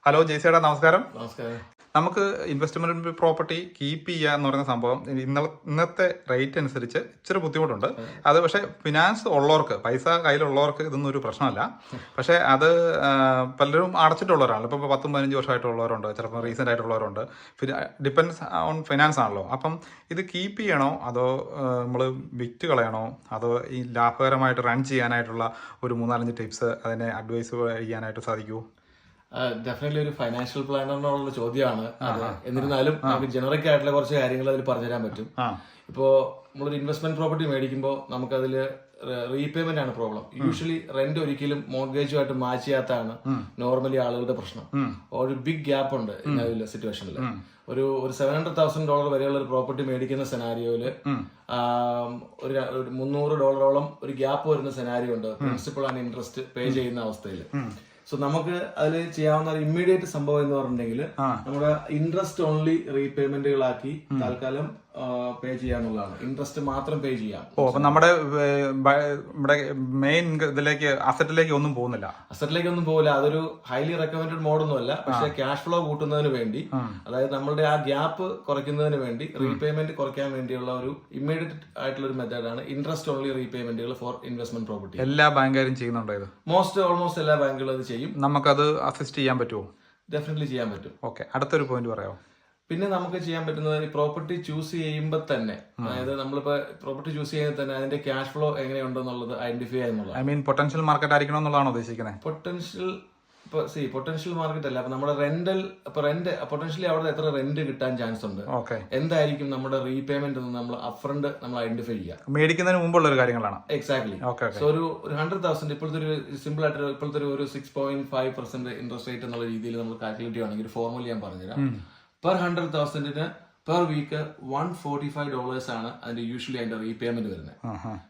Hello ജെയ്സിയുടെ നമസ്കാരം. നമസ്കാരം. നമുക്ക് ഇൻവെസ്റ്റ്മെന്റ് പ്രോപ്പർട്ടി കീപ്പ് ചെയ്യുക എന്ന് പറയുന്ന സംഭവം ഇന്നത്തെ റേറ്റ് അനുസരിച്ച് ഇച്ചിരി ബുദ്ധിമുട്ടുണ്ട്. അത് പക്ഷേ ഫിനാൻസ് ഉള്ളവർക്ക്, പൈസ കയ്യിലുള്ളവർക്ക് ഇതൊന്നും ഒരു പ്രശ്നമല്ല. പക്ഷേ അത് പലരും അടച്ചിട്ടുള്ളവരാണ്. ഇപ്പോൾ 10-15 വർഷമായിട്ടുള്ളവരുണ്ട്, ചിലപ്പോൾ റീസെൻ്റ് ആയിട്ടുള്ളവരുണ്ട്. ഡിപ്പെൻസ് ഓൺ ഫിനാൻസ് ആണല്ലോ. അപ്പം ഇത് കീപ്പ് ചെയ്യണോ അതോ നമ്മൾ വിറ്റ് കളയണോ, അതോ ഈ ലാഭകരമായിട്ട് റൺ ചെയ്യാനായിട്ടുള്ള ഒരു 3-4 ടിപ്സ് അതിനെ അഡ്വൈസ് ചെയ്യാനായിട്ട് സാധിക്കുമോ? ഡെഫിനറ്റ്ലി ഒരു ഫൈനാൻഷ്യൽ പ്ലാനറിനുള്ള ചോദ്യമാണ് അത്. എന്നിരുന്നാലും നമുക്ക് ജനറിക് ആയിട്ടുള്ള കുറച്ച് കാര്യങ്ങൾ അതിൽ പറഞ്ഞുതരാൻ പറ്റും. ഇപ്പോ നമ്മളൊരു ഇൻവെസ്റ്റ്മെന്റ് പ്രോപ്പർട്ടി മേടിക്കുമ്പോൾ നമുക്കതിൽ റീപേയ്മെന്റ് ആണ് പ്രോബ്ലം. യൂഷ്വലി റെന്റ് ഒരിക്കലും മോർഗേജുമായിട്ട് മാച്ച് ചെയ്യാത്തതാണ് നോർമലി ആളുകളുടെ പ്രശ്നം. ഒരു ബിഗ് ഗ്യാപ്പ് ഉണ്ട് ഈ സിറ്റുവേഷനിൽ. ഒരു $700,000 വരെയുള്ള ഒരു പ്രോപ്പർട്ടി മേടിക്കുന്ന സെനാരിയോയില് ഒരു $300 ഒരു ഗ്യാപ്പ് വരുന്ന സെനാരിയോ ഉണ്ട് പ്രിൻസിപ്പൾ ആൻഡ് ഇൻട്രസ്റ്റ് പേ ചെയ്യുന്ന അവസ്ഥയിൽ. സോ നമുക്ക് അതിൽ ചെയ്യാവുന്ന ഒരു ഇമ്മീഡിയറ്റ് സംഭവം എന്ന് പറഞ്ഞിട്ടുണ്ടെങ്കിൽ നമ്മുടെ ഇൻട്രസ്റ്റ് ഓൺലി റീപേയ്മെന്റുകളാക്കി തൽക്കാലം പേ ചെയ്യാന്നുള്ളതാണ്. ഇൻട്രസ്റ്റ് മാത്രം പേ ചെയ്യാം. അപ്പൊ നമ്മുടെ മെയിൻ ഇതിലേക്ക് അസറ്റിലേക്ക് ഒന്നും പോകുന്നില്ല. അതൊരു ഹൈലി റെക്കമെൻഡഡ് മോഡൊന്നും അല്ല. പക്ഷെ ക്യാഷ് ഫ്ലോ കൂട്ടുന്നതിന് വേണ്ടി, അതായത് നമ്മളുടെ ആ ഗ്യാപ്പ് കുറയ്ക്കുന്നതിന് വേണ്ടി, റീപേയ്മെന്റ് കുറയ്ക്കാൻ വേണ്ടിയുള്ള ഒരു ഇമ്മീഡിയറ്റ് ആയിട്ടുള്ള ഒരു മെത്തേഡാണ് ഇൻട്രസ്റ്റ് ഓൺലി റീപേയ്മെന്റുകൾ ഫോർ ഇൻവെസ്റ്റ്മെന്റ് പ്രോപ്പർട്ടി. എല്ലാ ബാങ്കുകാരും ചെയ്യുന്നുണ്ടോ ഇത്? ഓൾമോസ്റ്റ് എല്ലാ ബാങ്കുകളും അത് ചെയ്യും. നമുക്കത് അസിസ്റ്റ് ചെയ്യാൻ പറ്റുമോ? ഡെഫിനറ്റ്ലി ചെയ്യാൻ പറ്റും. ഓക്കെ, അടുത്തൊരു പോയിന്റ് പറയാമോ? പിന്നെ നമുക്ക് ചെയ്യാൻ പറ്റുന്നത് ഈ പ്രോപ്പർട്ടി ചൂസ് ചെയ്യുമ്പോൾ തന്നെ, അതായത് നമ്മളിപ്പോ പ്രോപ്പർട്ടി ചൂസ് ചെയ്യുമ്പോൾ തന്നെ അതിന്റെ ക്യാഷ് ഫ്ലോ എങ്ങനെയുണ്ടെന്നുള്ളത് ഐഡന്റിഫൈ ചെയ്യുന്നുള്ളത്. ഐ മീൻ പൊട്ടൻഷ്യൽ മാർക്കറ്റ് ആയിരിക്കണം എന്നുള്ളതാണോ ഉദ്ദേശിക്കുന്നത്? പൊട്ടൻഷ്യൽ മാർക്കറ്റ് അല്ല. അപ്പൊ നമ്മുടെ പൊട്ടൻഷ്യലി അവിടെ എത്ര റെന്റ് കിട്ടാൻ ചാൻസ് ഉണ്ട്, എന്തായിരിക്കും നമ്മുടെ റീപേയ്മെന്റ് എന്ന് നമ്മൾ അപ്ഫ്രണ്ട് നമ്മൾ ഐഡന്റിഫൈ ചെയ്യുക. മേടിക്കുന്നതിന് മുമ്പുള്ള ഒരു കാര്യങ്ങളാണ്. എക്സാക്ട്ലി. സോ ഒരു 100,000 ഇപ്പോഴത്തെ ഒരു സിമ്പിൾ ആയിട്ട് ഇപ്പോഴത്തെ ഒരു 6.5% ഇൻട്രസ്റ്റ് റേറ്റ് എന്നുള്ള രീതിയിൽ നമ്മൾ കാൽക്കുലേറ്റ് ചെയ്യുകയാണെങ്കിൽ ഒരു ഫോർമുല ഞാൻ പറഞ്ഞുതരാം. പെർ 100,000 പെർ വീക്ക് $145 ആണ് അതിന്റെ യൂഷ്വലി അതിന്റെ റീപേയ്മെന്റ് വരുന്നത്.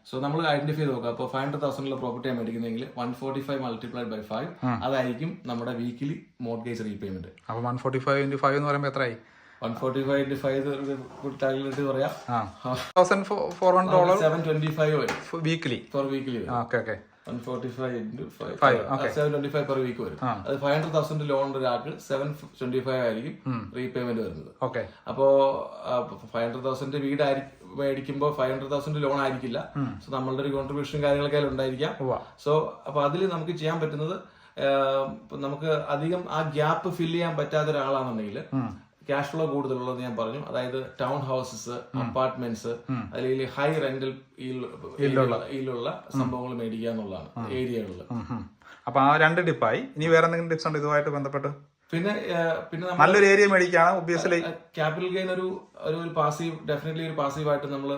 സോ നമ്മൾ ഐഡന്റിഫൈ ചെയ്ത് നോക്കാം. അപ്പോൾ 500,000 പ്രോപ്പർട്ടി മേടിക്കുന്നെങ്കിൽ 145 മൾട്ടിപ്ലൈഡ് ബൈ 5 അതായിരിക്കും നമ്മുടെ വീക്കിലി മോർഗേജ് റീപേയ്മെന്റ്. അപ്പൊ 145 into 5 എന്ന് പറയുമ്പോൾ എത്രയായി? 145 into 5 കാൽക്കുലേറ്റ് പറയാം. $1,400 weekly per weekly. 145 into 5 725 per week വരും. അത് 500,000 ലോൺ ഒരാൾക്ക് 725 ആയിരിക്കും റീപേയ്മെന്റ് വരുന്നത്. അപ്പോ 500,000 വീട് മേടിക്കുമ്പോൾ 500,000 ലോൺ ആയിരിക്കില്ല. സോ നമ്മളുടെ ഒരു കോൺട്രിബ്യൂഷൻ കാര്യങ്ങളൊക്കെ ഉണ്ടായിരിക്കാം. സോ അപ്പൊ അതിൽ നമുക്ക് ചെയ്യാൻ പറ്റുന്നത്, നമുക്ക് അധികം ആ ഗ്യാപ്പ് ഫില്ല് ചെയ്യാൻ പറ്റാത്ത ഒരാളാണെന്നുണ്ടെങ്കിൽ ക്യാഷ് ഫ്ലോ കൂടുതലുള്ളത് ഞാൻ പറഞ്ഞു. അതായത് ടൗൺ ഹൗസസ്, അപ്പാർട്ട്മെന്റ്സ്, അല്ലെങ്കിൽ ഹൈ റെന്റൽ ഈലുള്ള സംഭവങ്ങൾ മേടിക്കുക എന്നുള്ളതാണ് ഏരിയകളിൽ. അപ്പൊ ആ 2 ടിപ്പായി. ഇനി വേറെ എന്തെങ്കിലും ടിപ്സ് ഉണ്ട് ഇതുമായിട്ട് ബന്ധപ്പെട്ട്? പിന്നെ നല്ലൊരു ഏരിയ മേടിക്കുകയാണ് ഒബ്വിയസ്ലി. ക്യാപിറ്റൽ ഗെയിൻ ഒരു പാസീവ്, ഡെഫിനറ്റ്ലി ഒരു പാസീവ് ആയിട്ട് നമ്മൾ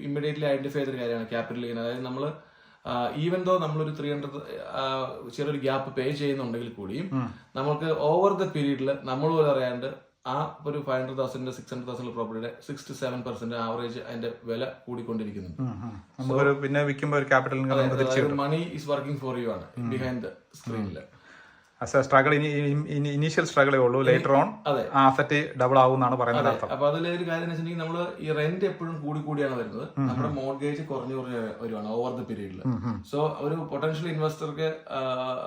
ഇമ്മീഡിയറ്റ്ലി ഐഡന്റിഫൈ ചെയ്തൊരു കാര്യമാണ് ക്യാപിറ്റൽ ഗെയിൻ. അതായത് നമ്മൾ ഈവൻ ദോ നമ്മളൊരു 300 ചെറിയൊരു ഗ്യാപ്പ് പേ ചെയ്യുന്നുണ്ടെങ്കിൽ കൂടിയും നമുക്ക് ഓവർ ദ പീരീഡിൽ നമ്മൾ പോലും അറിയാണ്ട് ആ ഒരു 500,000 600,000 പ്രോപ്പർട്ടിയുടെ 6 to 7% ആവറേജ് അതിന്റെ വില കൂടിക്കൊണ്ടിരിക്കുന്നുണ്ട്. പിന്നെ വിൽക്കുമ്പോൾ capital money is working for you ആണ് ബിഹൈൻഡ് ദ സ്ക്രീനില്. സ്ട്രഗിൾ ഇനീഷ്യൽ സ്ട്രഗിളേ ഉള്ളൂ, ലേറ്റർ ഓൺ ആസെറ്റ് ഡബിൾ ആവുമെന്നാണ് പറയുന്നത്. അപ്പൊ അതിലൊരു കാര്യം എന്ന് വെച്ചിട്ടുണ്ടെങ്കിൽ നമ്മള് ഈ റെന്റ് എപ്പോഴും കൂടിയാണ് വരുന്നത്. നമ്മുടെ മോർഗേജ് കുറഞ്ഞു വരുവാണ് ഓവർ ദ പീരീഡിൽ. സോ ഒരു പൊട്ടൻഷ്യൽ ഇൻവെസ്റ്റർക്ക്,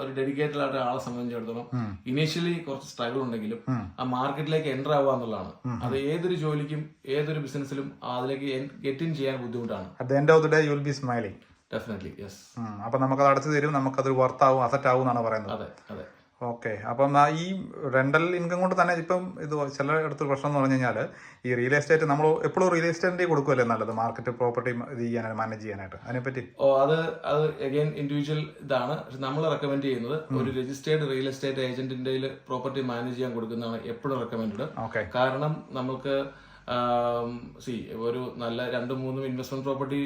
ഒരു ഡെഡിക്കേറ്റഡ് ആയിട്ട് ആളെ സംബന്ധിച്ചിടത്തോളം ഇനീഷ്യലി കുറച്ച് സ്ട്രഗിൾ ഉണ്ടെങ്കിലും ആ മാർക്കറ്റിലേക്ക് എൻ്റർ ആവുക എന്നുള്ളതാണ്. അത് ഏതൊരു ജോലിക്കും ഏതൊരു ബിസിനസ്സിലും അതിലേക്ക് ഗെറ്റ് ഇൻ ചെയ്യാൻ ബുദ്ധിമുട്ടാണ്. At the end of the day, you will be smiling. Definitely, yes. അപ്പൊ നമുക്കത് അടച്ചു തരും, നമുക്കത് വർത്ത് ആവും, അസറ്റ് ആവും എന്നാണ് പറയുന്നത്. അതെ. ഓക്കെ, അപ്പം ഈ റെന്റൽ ഇൻകം കൊണ്ട് തന്നെ ഇപ്പം ഇത് ചില അടുത്തൊരു പ്രശ്നം എന്ന് പറഞ്ഞു കഴിഞ്ഞാൽ ഈ റിയൽ എസ്റ്റേറ്റ് നമ്മൾ എപ്പോഴും റിയൽ എസ്റ്റേറ്റിന്റെ കൊടുക്കുമല്ലേ നല്ലത്, മാർക്കറ്റ് പ്രോപ്പർട്ടി ഇത് ചെയ്യാനായിട്ട്, മാനേജ് ചെയ്യാനായിട്ട്? അതിനെപ്പറ്റി അത് അഗൈൻ ഇൻഡിവിജ്വൽ ഇതാണ്. പക്ഷെ നമ്മൾ റെക്കമെൻഡ് ചെയ്യുന്നത് ഒരു രജിസ്റ്റേർഡ് റിയൽ എസ്റ്റേറ്റ് ഏജന്റിന്റെ പ്രോപ്പർട്ടി മാനേജ് ചെയ്യാൻ കൊടുക്കുന്നതാണ് എപ്പോഴും റെക്കമെൻഡ്. കാരണം നമുക്ക് ഒരു നല്ല 2-3 ഇൻവെസ്റ്റ്മെന്റ് പ്രോപ്പർട്ടി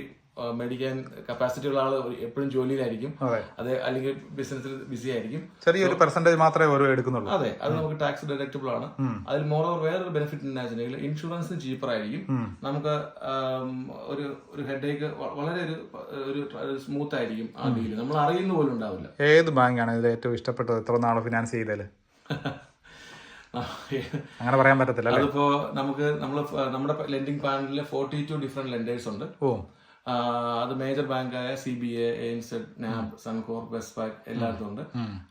മേടിക്കാൻ കപ്പാസിറ്റി ഉള്ള ആള് എപ്പോഴും ജോലിയിലായിരിക്കും, അത് അല്ലെങ്കിൽ ബിസിനസ്സിൽ ബിസി ആയിരിക്കും. ചെറിയൊരു പെർസെന്റേജ് മാത്രമേ എടുക്കുന്നുള്ളൂ. അതെ, അത് നമുക്ക് ടാക്സ് ഡിഡക്റ്റബിൾ ആണ്. അതിൽ മോറോവർ വേറൊരു ബെനിഫിറ്റ് എന്താണെന്നുവെച്ചിട്ടുണ്ടെങ്കിൽ ഇൻഷുറൻസിന് ചീപ്പർ ആയിരിക്കും. നമുക്ക് ഒരു ഹെഡേക്ക് വളരെ ഒരു സ്മൂത്ത് ആയിരിക്കും ആ ഡീല്, നമ്മൾ അറിയുന്ന പോലും ഉണ്ടാവില്ല. ഏത് ബാങ്കാണ് ഇതിൽ ഏറ്റവും ഇഷ്ടപ്പെട്ടത് എത്ര നാൾ ഫിനാൻസ് ചെയ്തതിൽ? അങ്ങനെ പറയാൻ പറ്റത്തില്ല. അതിപ്പോ നമ്മുടെ ലെൻഡിങ് പാനലിൽ 42 ഡിഫറെന്റ് ലെൻഡേഴ്സ് ഉണ്ട്. അത് major ബാങ്കായ CBA, ANZ, NAB, Suncorp, Westpac എല്ലായിടത്തും ഉണ്ട്.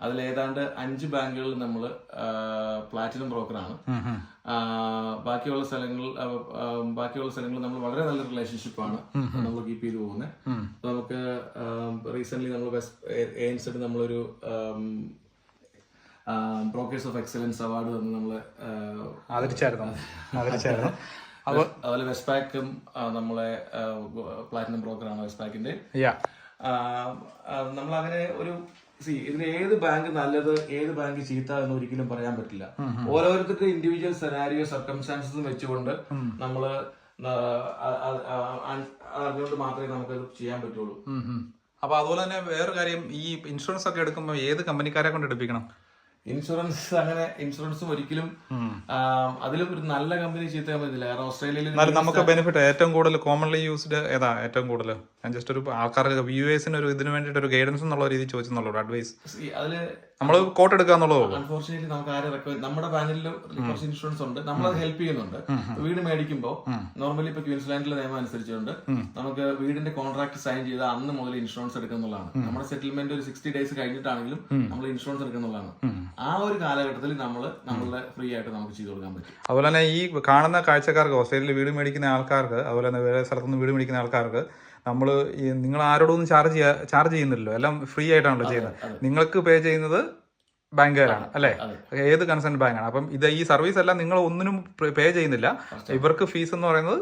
അതിൽ ഏതാണ്ട് 5 ബാങ്കുകളിൽ നമ്മൾ പ്ലാറ്റിനം ബ്രോക്കറാണ്. ബാക്കിയുള്ള സ്ഥലങ്ങളിൽ നമ്മൾ വളരെ നല്ല റിലേഷൻഷിപ്പാണ് നമ്മൾ കീപ്പ് ചെയ്ത് പോകുന്നത്. നമുക്ക് റീസെന്റ് നമ്മൾ ANZ നമ്മളൊരു ബ്രോക്കേഴ്സ് ഓഫ് എക്സലൻസ് അവാർഡ് തന്ന് നമ്മള് ആദരിച്ചായിരുന്നു. അതുപോലെ വെസ്റ്റ്പാക്കും നമ്മളെ പ്ലാറ്റിനം ബ്രോക്കറാണ് വെസ്റ്റ്പാക്കിന്റെ. നമ്മളങ്ങനെ ഒരു ഇതിൽ ഏത് ബാങ്ക് നല്ലത് ഏത് ബാങ്ക് ചീത്ത എന്ന് ഒരിക്കലും പറയാൻ പറ്റില്ല. ഓരോരുത്തർക്ക് ഇൻഡിവിജ്വൽ സെനാരിയോ സർക്കംസ്റ്റാൻസസും വെച്ചുകൊണ്ട് നമ്മള് അതുകൊണ്ട് മാത്രമേ നമുക്കത് ചെയ്യാൻ പറ്റുള്ളൂ. അപ്പൊ അതുപോലെ തന്നെ വേറെ കാര്യം, ഈ ഇൻഷുറൻസ് ഒക്കെ എടുക്കുമ്പോൾ ഏത് കമ്പനിക്കാരെ കൊണ്ട് എടുപ്പിക്കണം? ഇൻഷുറൻസും ഒരിക്കലും അതിലും ഒരു നല്ല കമ്പനി ചീത്ത കമ്പനി. കാരണം ഓസ്ട്രേലിയയിൽ നമുക്ക് ബെനിഫിറ്റ് ഏറ്റവും കൂടുതൽ കോമൺലി യൂസ്ഡ് ഏതാ ഏറ്റവും കൂടുതൽ? ഞാൻ ജസ്റ്റ് ഒരു ആൾക്കാർക്ക് വ്യൂവേഴ്സിന് ഒരു ഇതിന് വേണ്ടിയിട്ട് ഒരു ഗൈഡൻസ് എന്നുള്ള രീതി ചോദിച്ചെന്നുള്ളൂ, അഡ്വൈസ്. അതില് നമ്മൾ കോട്ട് എടുക്കാന്നുള്ളൂ. അൺഫോർച്ചുനേറ്റ്ലി നമുക്ക് ആരെ നമ്മുടെ പാനലിൽ കുറച്ച് ഇൻഷുറൻസ് ഉണ്ട്, നമ്മളത് ഹെൽപ്പ് ചെയ്യുന്നുണ്ട്. വീട് മേടിക്കുമ്പോൾ നോർമലി ഇപ്പൊ ക്വീൻസ്ലാൻഡിലെ നിയമം അനുസരിച്ചുകൊണ്ട് നമുക്ക് വീടിന്റെ കോൺട്രാക്ട് സൈൻ ചെയ്ത അന്ന് മുതൽ ഇൻഷുറൻസ് എടുക്കുന്നുള്ളതാണ്. നമ്മുടെ സെറ്റിൽമെന്റ് ഒരു 60 days കഴിഞ്ഞിട്ടാണെങ്കിലും നമ്മൾ ഇൻഷുറൻസ് എടുക്കുന്നുള്ളതാണ്. ആ ഒരു കാലഘട്ടത്തിൽ നമ്മളുടെ ഫ്രീ ആയിട്ട് നമുക്ക് ചെയ്ത് കൊടുക്കാൻ പറ്റും. അതുപോലെ തന്നെ ഈ കാണുന്ന കാഴ്ചക്കാർക്ക്, ഓസ്ട്രേലിയയിൽ വീട് മേടിക്കുന്ന ആൾക്കാർക്ക്, അതുപോലെ തന്നെ വേറെ സ്ഥലത്തുനിന്ന് വീട് മേടിക്കുന്ന ആൾക്കാർക്ക് നമ്മൾ നിങ്ങൾ ആരോടൊന്നും ചാർജ് ചെയ്യുന്നില്ലല്ലോ, എല്ലാം ഫ്രീ ആയിട്ടാണല്ലോ ചെയ്യുന്നത്. നിങ്ങൾക്ക് പേ ചെയ്യുന്നത് ബാങ്കുകാരാണ് അല്ലെ, ഏത് കൺസേൺ ബാങ്കാണ്. അപ്പം ഈ സർവീസ് എല്ലാം നിങ്ങൾ ഒന്നിനും പേ ചെയ്യുന്നില്ല. ഇവർക്ക് ഫീസ് എന്ന് പറയുന്നത്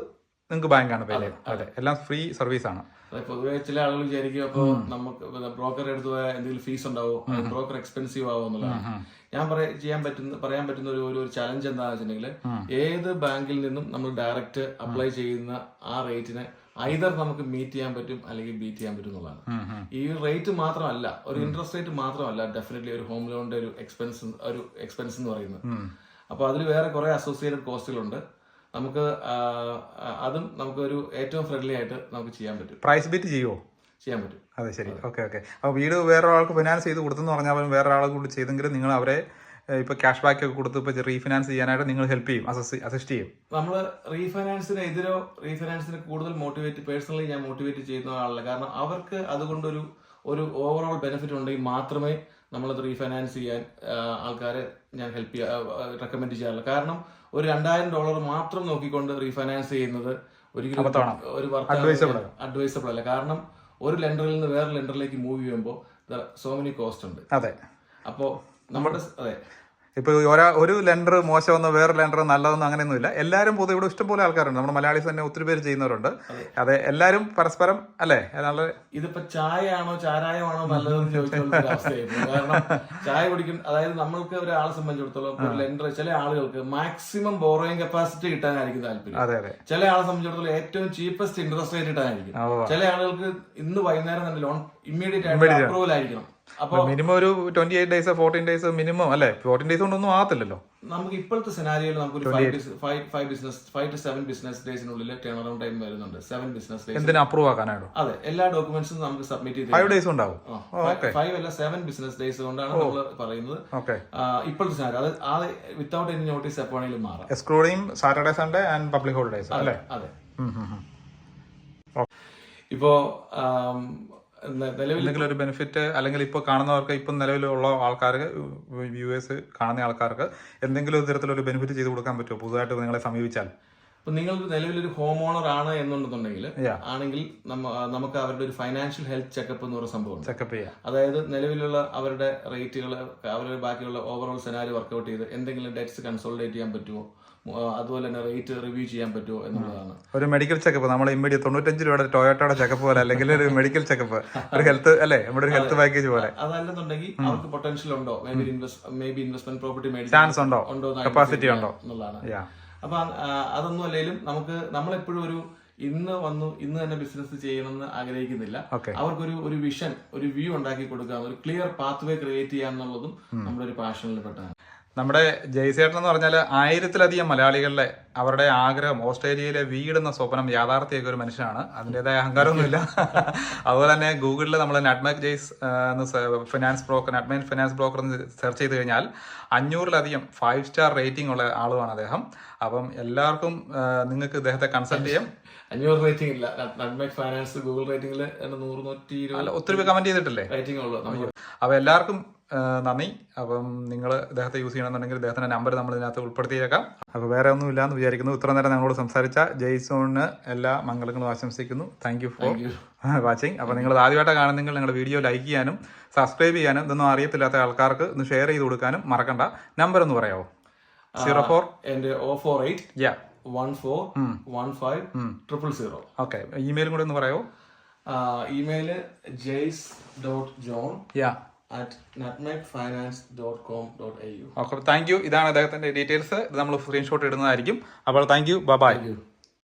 നിങ്ങൾക്ക് ബാങ്കാണ് പേ ചെയ്യുന്നത്. അതെ, എല്ലാം ഫ്രീ സർവീസ് ആണ്. പൊതുവെ ചില ആളുകൾ വിചാരിക്കും അപ്പൊ നമുക്ക് ബ്രോക്കർ എടുത്ത് പോയാൽ എന്തെങ്കിലും ഫീസ് ഉണ്ടാവും, ബ്രോക്കർ എക്സ്പെൻസീവ് ആവും എന്നുള്ളതാണ്. ഞാൻ പറയാൻ പറ്റുന്ന ഒരു ചലഞ്ച് എന്താണെന്ന് വെച്ചിട്ടുണ്ടെങ്കിൽ, ഏത് ബാങ്കിൽ നിന്നും നമ്മൾ ഡയറക്റ്റ് അപ്ലൈ ചെയ്യുന്ന ആ റേറ്റിനെ ഐദർ നമുക്ക് മീറ്റ് ചെയ്യാൻ പറ്റും അല്ലെങ്കിൽ ബീറ്റ് ചെയ്യാൻ പറ്റും എന്നുള്ളതാണ്. ഈ റേറ്റ് മാത്രമല്ല, ഒരു ഇൻട്രസ്റ്റ് റേറ്റ് മാത്രമല്ല ഡെഫിനറ്റ്ലി ഒരു ഹോം ലോണിന്റെ ഒരു എക്സ്പെൻസ് എന്ന് പറയുന്നത്. അപ്പൊ അതിൽ വേറെ കുറെ അസോസിയേറ്റഡ് കോസ്റ്റുകളുണ്ട്. നമുക്ക് അതും ഒരു ഏറ്റവും ഫ്രണ്ട്ലി ആയിട്ട് നമുക്ക് ചെയ്യാൻ പറ്റും. പ്രൈസ് ബീറ്റ് ചെയ്യുമോ? ചെയ്യാൻ പറ്റും. അതെ, ശരി, ഓക്കെ. അപ്പോൾ വീട് വേറെ ഒരാൾക്ക് ഫിനാൻസ് ചെയ്ത് കൊടുത്തെന്ന് പറഞ്ഞാൽ വേറെ ആളെ കൂടി ചെയ്തെങ്കിലും നിങ്ങൾ അവരെ ഇപ്പൊ ക്യാഷ് ബാക്ക് ഒക്കെ കൊടുത്ത് ഇപ്പൊ റീഫിനാൻസ് ചെയ്യാനായിട്ട് നിങ്ങൾ ഹെൽപ്പ് ചെയ്യും, അസിസ്റ്റ് ചെയ്യും. നമ്മൾ റീഫിനാൻസിന് കൂടുതൽ പേഴ്സണലി ഞാൻ മോട്ടിവേറ്റ് ചെയ്യുന്ന ആളല്ല. കാരണം അവർക്ക് അതുകൊണ്ട് ഒരു ഓവറോൾ ബെനിഫിറ്റ് ഉണ്ടെങ്കിൽ മാത്രമേ നമ്മളത് റീഫൈനാൻസ് ചെയ്യാൻ ആൾക്കാരെ ഞാൻ റെക്കമെൻഡ് ചെയ്യാറുള്ളൂ. കാരണം ഒരു $2,000 മാത്രം നോക്കിക്കൊണ്ട് റീഫൈനാൻസ് ചെയ്യുന്നത് ഒരിക്കലും ഒരു അഡ്വൈസബിൾ അല്ല. കാരണം ഒരു ലെൻഡറിൽ നിന്ന് വേറെ ലെൻഡറിലേക്ക് മൂവ് ചെയ്യുമ്പോൾ സോ മെനി കോസ്റ്റ് ഉണ്ട്. അതെ, അപ്പോ നമ്മുടെ ഇപ്പൊ ഒരു ലെൻഡർ മോശമെന്നോ വേറെ ലെൻഡർ നല്ലതെന്നോ അങ്ങനെയൊന്നുമില്ല. എല്ലാവരും പൊതുവെ ഇവിടെ ഇഷ്ടംപോലെ ആൾക്കാരുണ്ട്. നമ്മുടെ മലയാളീസ് തന്നെ ഒത്തിരി പേര് ചെയ്യുന്നവരുണ്ട്. അതെ, എല്ലാവരും പരസ്പരം അല്ലേ. ഇതിപ്പോ ചായയാണോ ചാരായമാണോ നല്ലതെന്ന് ചോദിച്ചുള്ള അവസ്ഥയായിരുന്നു. കാരണം ചായ കുടിക്കും, അതായത് നമ്മൾക്ക് ഒരാളെ സംബന്ധിച്ചിടത്തോളം ഒരു ലെൻഡർ, ചില ആളുകൾക്ക് മാക്സിമം ബോറോയിങ് കപ്പാസിറ്റി കിട്ടാനായിരിക്കും താല്പര്യം. ചില ആളെ സംബന്ധിച്ചിടത്തോളം ഏറ്റവും ചീപ്പസ്റ്റ് ഇൻട്രസ്റ്റ് റേറ്റ് കിട്ടാനായിരിക്കും. ചില ആളുകൾക്ക് ഇന്ന് വൈകുന്നേരം തന്നെ ലോൺ ഇമ്മീഡിയറ്റ് ആയിട്ട് അപ്രൂവൽ ആയിരിക്കണം. അപ്പൊ മിനിമം ഒരു 28 days 14 days മിനിമം അല്ലെ. 14 days കൊണ്ടൊന്നും ആകത്തില്ലല്ലോ. നമുക്ക് ഇപ്പോഴത്തെ സെനാരിയോയിൽ നമുക്ക് 5 to 7 ബിസിനസ് ഡേയ്സിനുള്ളിൽ ടേൺ അറൗണ്ട് ടൈം വരുന്നുണ്ട്. 7 ബിസിനസ് ഡേയ്സ്. എന്തിനാ അപ്രൂവ് ആക്കാനാണോ? അതെ, എല്ലാ ഡോക്യുമെന്റ്സും നമുക്ക് സബ്മിറ്റ് ചെയ്ത് 5 days ഉണ്ടാവും. 5 അല്ല 7 ബിസിനസ് ഡേയ്സ് കൊണ്ടാണ് നമ്മൾ പറയുന്നത്. ഇപ്പോഴത്തെ സെനാരിയോ അത് വിത്തൗട്ട് എനി നോട്ടീസ് എപ്പോഴെങ്കിലും മാറാം, excluding Saturday Sunday and public holidays അല്ലേ. അതെ. ഇപ്പോ എന്തെങ്കിലും ഒരു ബെനിഫിറ്റ് അല്ലെങ്കിൽ ഇപ്പോൾ കാണുന്നവർക്ക്, ഇപ്പം നിലവിലുള്ള ആൾക്കാർക്ക്, വ്യൂവേഴ്സ് കാണുന്ന ആൾക്കാർക്ക് എന്തെങ്കിലും ഒരു തരത്തിലൊരു ബെനിഫിറ്റ് ചെയ്ത് കൊടുക്കാൻ പറ്റുമോ പുതുതായിട്ട് നിങ്ങളെ സമീപിച്ചാൽ? ഇപ്പൊ നിങ്ങൾ നിലവിലൊരു ഹോം ഓണർ ആണ് എന്നുണ്ടെന്നുണ്ടെങ്കിൽ നമുക്ക് അവരുടെ ഒരു ഫൈനാൻഷ്യൽ ഹെൽത്ത് ചെക്കപ്പ് എന്ന് പറയുന്ന സംഭവം ചെക്കപ്പ് ചെയ്യാം. അതായത് നിലവിലുള്ള അവരുടെ റേറ്റുകൾ, അവരുടെ ബാക്കിയുള്ള ഓവറോൾ സെനാരി വർക്ക്ഔട്ട് ചെയ്ത് എന്തെങ്കിലും ഡെറ്റ്സ് കൺസോളിഡേറ്റ് ചെയ്യാൻ പറ്റുമോ, അതുപോലെ തന്നെ റേറ്റ് റിവ്യൂ ചെയ്യാൻ പറ്റുമോ എന്നുള്ളതാണ്. ഒരു മെഡിക്കൽ ചെക്കപ്പ്, നമ്മൾ ഇമ്മീഡിയറ്റ് 95 രൂപയുടെ ടൊയോട്ടയുടെ ചെക്കപ്പ് പോലെ, അല്ലെങ്കിൽ ഒരു മെഡിക്കൽ ചെക്കപ്പ്, ഒരു ഹെൽത്ത് അല്ലേ, നമ്മുടെ ഒരു ഹെൽത്ത് പാക്കേജ് പോലെ. അതല്ലെന്നുണ്ടെങ്കിൽ അവർക്ക് പൊട്ടൻഷ്യൽ ഉണ്ടോ, may be investment property chance ഉണ്ടോ, കപ്പാസിറ്റി ഉണ്ടോ എന്നുള്ളതാണ്. അപ്പൊ അതൊന്നും അല്ലെങ്കിലും നമ്മളെപ്പോഴും ഇന്ന് തന്നെ ബിസിനസ് ചെയ്യണമെന്ന് ആഗ്രഹിക്കുന്നില്ല. അവർക്കൊരു വിഷൻ, ഒരു വ്യൂ ഉണ്ടാക്കി കൊടുക്കുക, ഒരു ക്ലിയർ പാത്ത് വേ ക്രിയേറ്റ് ചെയ്യുക എന്നുള്ളതും നമ്മുടെ ഒരു പാഷനിൽ പെട്ടതാണ്. നമ്മുടെ ജയ്സേട്ടൻ എന്ന് പറഞ്ഞാൽ 1000-ലധികം മലയാളികളുടെ അവരുടെ ആഗ്രഹം ഓസ്ട്രേലിയയിലെ വീടെന്ന സ്വപ്നം യാഥാർത്ഥ്യമാക്കിയ ഒരു മനുഷ്യനാണ്. അതിൻ്റെതായ അഹങ്കാരമൊന്നുമില്ല. അതുപോലെ തന്നെ ഗൂഗിളിൽ നമ്മൾ നട്ട്മാക് ജെയ്സ് ഫിനാൻസ് ബ്രോക്കർ എന്ന് സെർച്ച് ചെയ്ത് കഴിഞ്ഞാൽ 500-ലധികം 5-സ്റ്റാർ റേറ്റിംഗ് ഉള്ള ആളുമാണ് അദ്ദേഹം. അപ്പം എല്ലാവർക്കും നിങ്ങൾക്ക് ഇദ്ദേഹത്തെ കൺസൾട്ട് ചെയ്യാം. 500 റേറ്റിംഗ് ഇല്ല, നട്ട്മാക് ഫൈനാൻസ് ഗൂഗിൾ റേറ്റിംഗിൽ 100-120 ഒത്തിരി കമന്റ് ചെയ്തിട്ടില്ലേ റേറ്റിംഗ് ഉള്ളൂ. അപ്പൊ എല്ലാവർക്കും നന്ദി. അപ്പം നിങ്ങൾ ഇദ്ദേഹത്തെ യൂസ് ചെയ്യണമെന്നുണ്ടെങ്കിൽ ഇദ്ദേഹത്തിന്റെ നമ്പർ നമ്മൾ ഇതിനകത്ത് ഉൾപ്പെടുത്തിയേക്കാം. അപ്പോൾ വേറെ ഒന്നും ഇല്ലാന്ന് വിചാരിക്കുന്നു. ഇത്ര നേരം ഞങ്ങളോട് സംസാരിച്ച ജെയ്സോണിന് എല്ലാ മംഗളങ്ങളും ആശംസിക്കുന്നു. Thank you for watching. അപ്പോൾ നിങ്ങൾ ആദ്യമായിട്ട് കാണുന്നെങ്കിൽ നിങ്ങളുടെ വീഡിയോ ലൈക്ക് ചെയ്യാനും സബ്സ്ക്രൈബ് ചെയ്യാനും ഇതൊന്നും അറിയത്തില്ലാത്ത ആൾക്കാർക്ക് ഒന്ന് ഷെയർ ചെയ്ത് കൊടുക്കാനും മറക്കണ്ട. നമ്പർ ഒന്ന് പറയാമോ? 04 എൻ്റെ 048 141500. ഓക്കെ. ഇമെയിലും കൂടെ ഒന്ന് പറയാമോ? Email jace.john@nutmegfinance.com.au. Okay, thank you. ഇതാണ് അദ്ദേഹത്തിന്റെ ഡീറ്റെയിൽസ്. ഇത് നമ്മൾ സ്ക്രീൻഷോട്ട് ഇടുന്നതായിരിക്കും. അപ്പോൾ താങ്ക് യു, ബൈ.